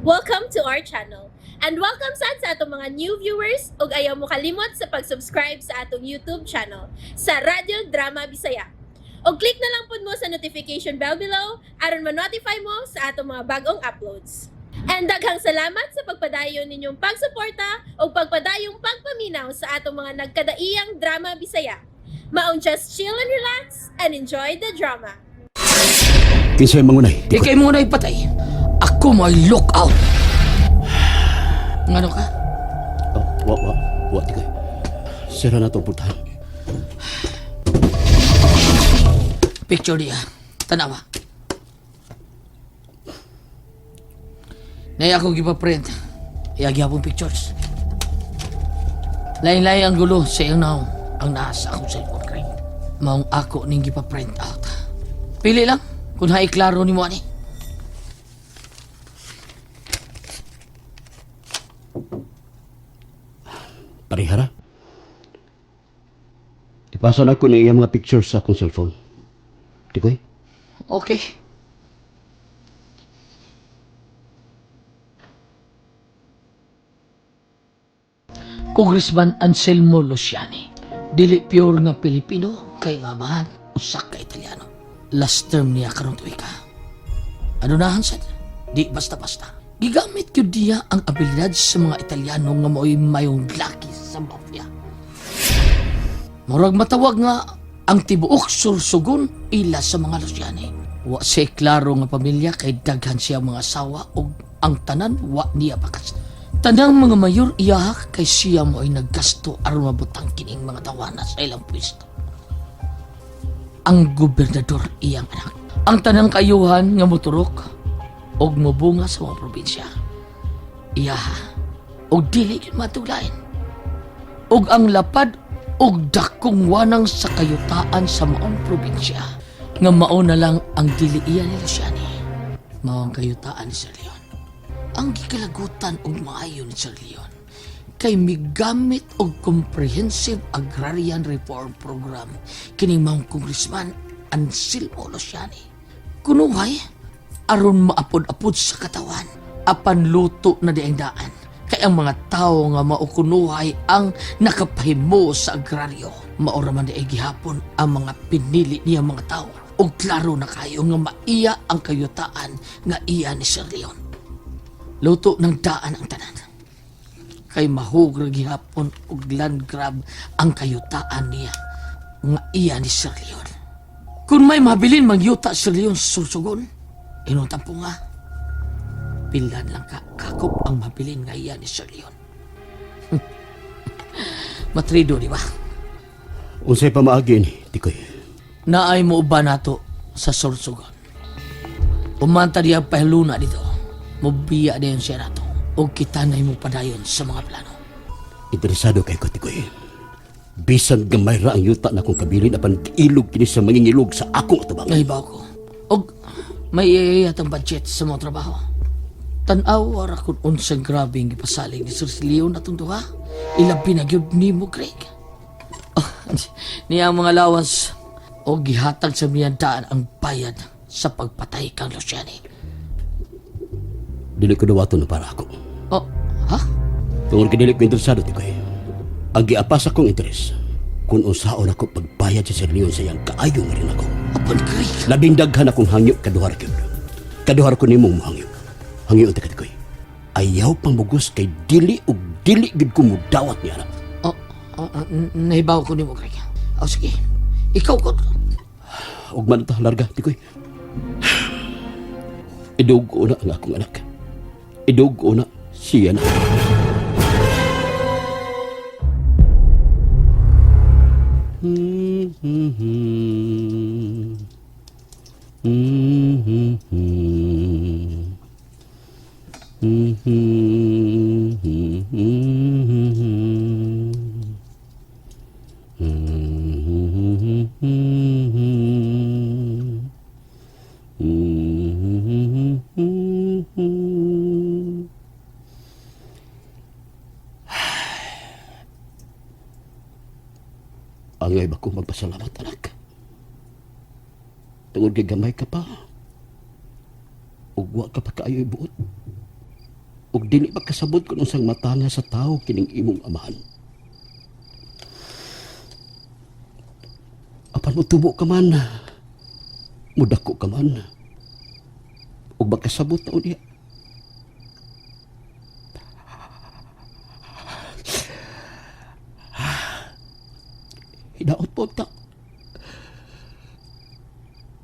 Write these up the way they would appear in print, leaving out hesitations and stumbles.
Welcome to our channel. And welcome sa atong mga new viewers ug ayaw mo kalimot sa pag-subscribe sa atong YouTube channel sa Radio Drama Bisaya. O click na lang pud mo sa notification bell below aron ma-notify mo sa atong mga bagong uploads. And daghang salamat sa pagpadayon ninyong pagsuporta o pagpadayong pagpaminaw sa atong mga nagkadaiyang Drama Bisaya. Maong just chill and relax and enjoy the drama. Kinsay mangunay? Ikay mo na ipatay. Ako may look out. Ngano ka? Wa, tikay. Sira na itong putahan. Picture niya. Tanawa. Naya ako gipaprint. Iyagi akong pictures. Lain-lain ang gulo sa iyong naong ang nasa akong cellphone screen. Maong ako ning gipaprint out. Pili lang kung klaro ni mo ani. Parihara. Ipasan ako ng iyang mga pictures sa akong cellphone. Tikoy? Okay. Congressman Anselmo Luciani. Dili pure nga Pilipino kay mamahan usak ka Italiano. Last term niya karon tuig ka. Ano na Hansad? Di basta-basta. Gigamit yun diya ang abilidad sa mga Italiano nga mo'y mayong laki sa mafia. Murag matawag nga ang tibuok sursugon ila sa mga Luciani. Wa siya klaro nga pamilya kay daghan siya mga asawa o ang tanan wa niya bakas. Tanang mga mayor iya kay siya mo ay naggasto aron mabutang kining mga tawana sa ilang pwesto. Ang gobernador iyang anak. Ang tanang kayuhan nga moturok og mobunga sa mga probinsya. Iya og dili gyud matulain. Og ang lapad og dakong wanang sa kayutaan sa maong probinsya nga mao na lang ang dili iya ni Luciani. Mao ang kayutaan ni Sir Leon. Ang gikalagutan og maayo ni Sir Leon kay migamit og comprehensive agrarian reform program kining maong congressman Anselmo Luciani. Kunuhay aron maapod-apod sa katawan apan luto na diang daan kay ang mga tao nga maukunuhay ang nakapahimo sa agraryo. Maura man diay gihapon ang mga pinili niya mga tao og klaro na kayo nga maiya ang kayutaan nga iya ni Sir Leon. Luto ng daan ang tanan. Kay mahug gihapon og land grab ang kayutaan niya nga iya ni Sir Leon. Kung may mabilin mangyuta Sir Leon sa sursugon, inutan po nga, pilan lang ka kakop ang mabilin nga iya ni Sir Leon. Matrido, di ba? Unsay pamaagi ni, Tikoy? Naay mo uba nato sa sursugon. Umanta diya pahaluna dito. Mubiya din siya nato. O kita na mo padayon sa mga plano. Interesado kay ko, Tikoy. Bisan gamay ra ang yuta na kong kabilin apan ilog kini sa mangingilog sa akong atubang. Nahibaw ko. Og may iyayat ang budget sa mga trabaho. Tanaw wara kung unsang grabing ipasaling ni Sir Leon atong duha. Ilabi na gyud nimo, Craig. Oh, niya ang mga lawas o gihatag sa miyandaan ang bayad sa pagpatay kang Luciani. Dili ko dawato na para ako. Oh, ha? Tungod kay dili ko interesado, Tikoy. Ang giapas akong interes kung unsaon ako pagbayad sa Sir Leon sa iyang kaayo nga rin ako. Apan, Craig. Labing daghan akong hangyo kaduhar gyud. Kaduhar ko nimong mohangyo. Hangyo unta Tikoy. Ayaw pang bugos kay dili ug dili gid ko mudawat niya na. Nahibaw ko ni mo, Craig. O sige, ikaw ko. Ug man ta larga, Tikoy. Idugo na ang akong anak. Idugo na siya na. Angay ba ko magpasalamat, anak? Tungod kay gamay ka pa. Ug wa ka pa kaayo ibuot. ug dili makasabot kung unsang matanga sa tao kining imong amahan. Apan mo tubo ka man, mudako ka man, ug makasabot na unya. Hidaot po ta.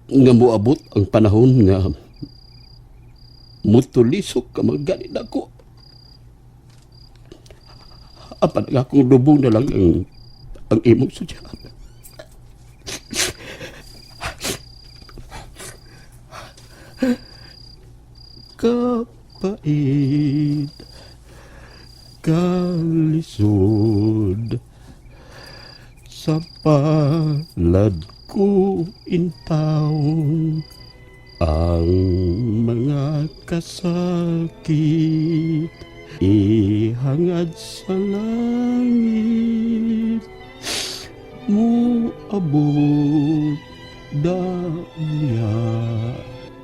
Nga moabot ang panahon nga mutulisok ka magganit ako. Apan nga akong lubong na lang ang imong sudyan. Kapait, kalisod, sa palad ko intawon ang mga kasakit ihangad sa langit mo abot daya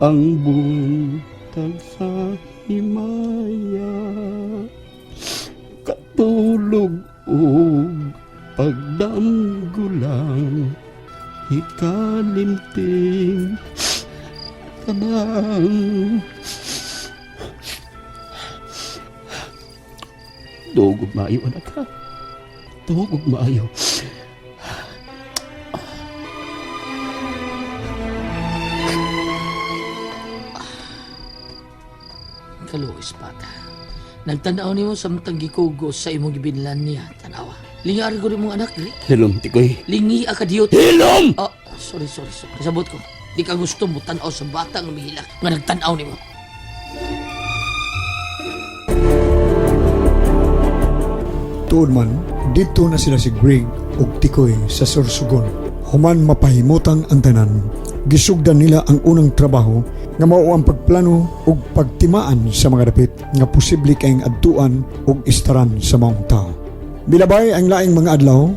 ang buntag sa himaya katulog og pagdamgulang ikalimting kanang tugog maayo anak ka tugog maayo Kaluoy bata. Nagtanaw nimo samtang gikugos sa imong gibinlan niya, tanawa. Lingi ko rin mong anak, dili. hilom tikoy Lingi akadiyot. hilom Oh, sorry. Kasabot ko. Di ka gusto mo tanaw sa bata nga mihilak nga nagtanaw nimo. Tuod man, dito na sila si Greg ug Tikoy sa Sorsogon. Human mapahimutang ang tanan, gisugdan nila ang unang trabaho nga mao ang pagplano ug pagtimaan sa mga dapit nga posible kayong adtuan ug istaran sa maong tao. Milabay ang laing mga adlaw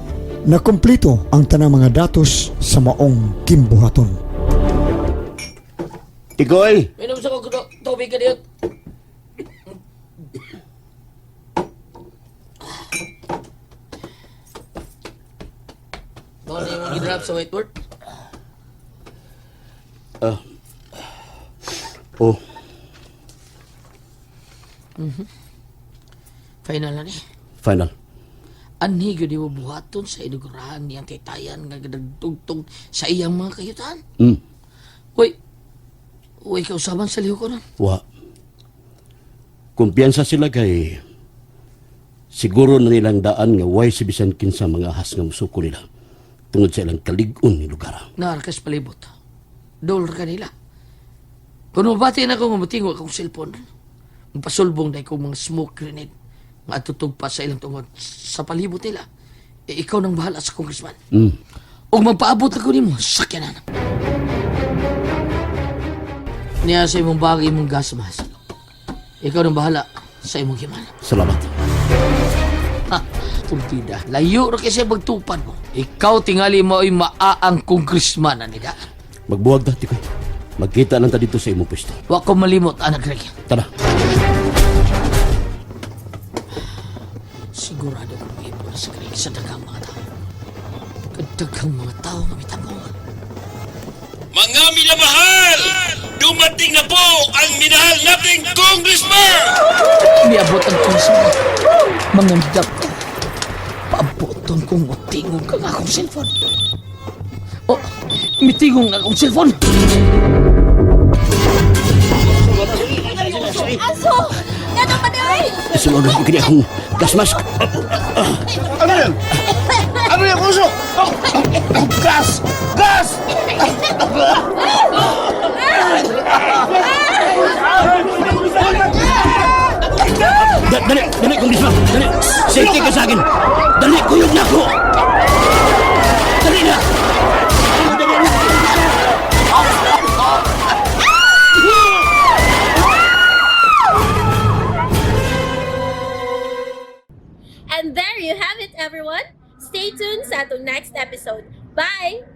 na kumpleto ang tanang mga datos sa maong kimbuhaton. tikoy Minom sa ko tubig ka diyot. Doon yung i-drop sa whiteboard. oh Final na ni. final Anhi gyud mo buhaton sa inugurahan niyang titayan nga nagtugtog sa iyang mga kayutan. Uy, kausaban sa liho ko nun. wa kumpiyansa sila kay siguro na nilang daan nga way si bisan kinsa mga ahas nga musuko nila tungod sa ilang kalig-on ni lugar. Naarkas palibot. Dollar ka nila. Kung mabati na ko mamutingo akong cellphone, mapasulbong na akong mga smoke grenade nga tutug pa sa ilang tungod sa palibot nila. Ikaw nang bahala sa congressman. O magpaabot ako ni mo, sakyan na. Niya sa imong bagay mong gas mas. Ikaw nang bahala sa imong himala. Salamat. Ha, tumpida. Layo ra kasi magtupad mo. Ikaw tingali mo ay maaang congressman na nila. Magbuwag na, tikoy. Magkita lang ta dito sa imong pwesto. Wa ko malimot, anak Greg. Tara. Sigurado ko ipo na sa Greg sa daghang mga tao. Kadaghang mga tao nga mitabong. Mga minamahal! Dumating na po ang minahal nating congressman! Niabot ang congressman. Mangandap ko. Paaboton kong utingog kang akong cellphone. Oh, mitingong na akong cellphone. Aso! Gato pa daw eh! Sunod ko kini akong gas mask. Ano yan? Ano yan, puso? Gas! Gas! Dali, Congressman. Dali. Safety ka sa akin. Dali, kuyog na ako. Dali na. And there you have it, everyone. Stay tuned sa atong next episode. Bye!